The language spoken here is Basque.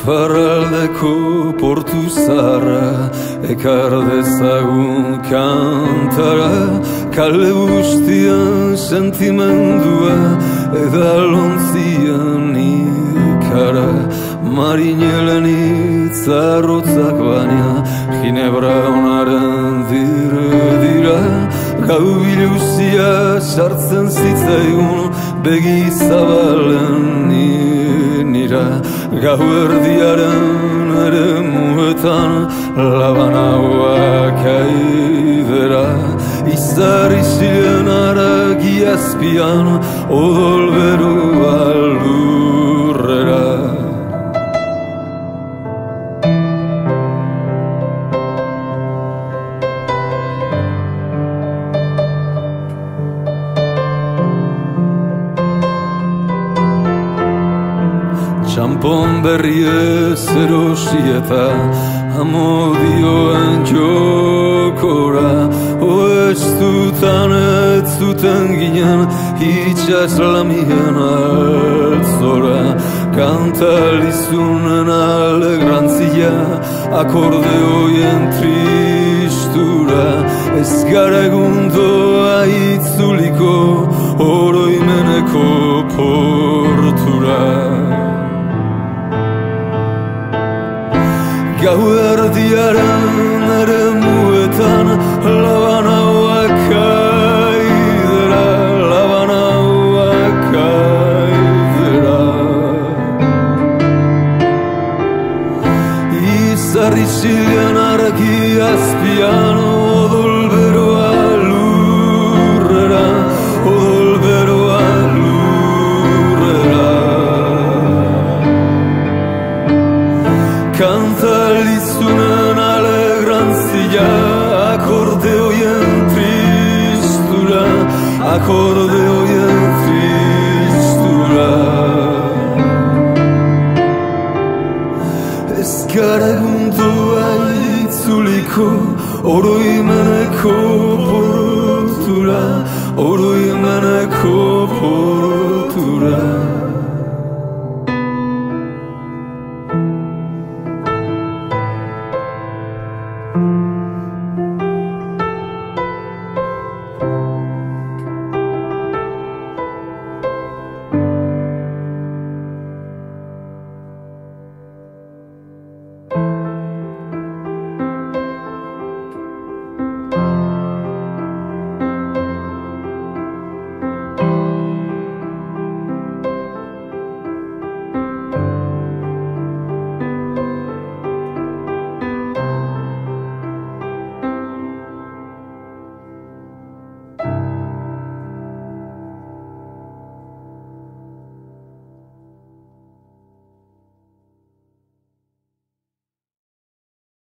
Iparraldeko portu zaharra ekar dezagun kantara, kale guztian sentimendua edalontzian ikara. Marinelen itzarrotzak baina ginebra onaren dira, gau biluzia sartzen zitzaigun begi zabalen nira. Gau erdiaren ere muetan labanagoak aidera, izarri ziren aragi azpian odol berua lurrera. Txampon berri ez erosi eta amodioen jokora, oestutan ez zuten ginen itxas lamien altzora. Kantalizunen alegrantzia akordeoien tristura, ez gara egundoa itzuliko oroimeneko portura. Gau erdiaren ere muetan labanagoak aidera, labanagoak aidera. Izarri ziren argi azpian odol beroa lurrera, odol beroa lurrera. Kantalizunen alegrantzia akordeoien tristura, akordeoien tristura. Ez gara egundoa itzuliko oroimeneko portura, oroimeneko portura.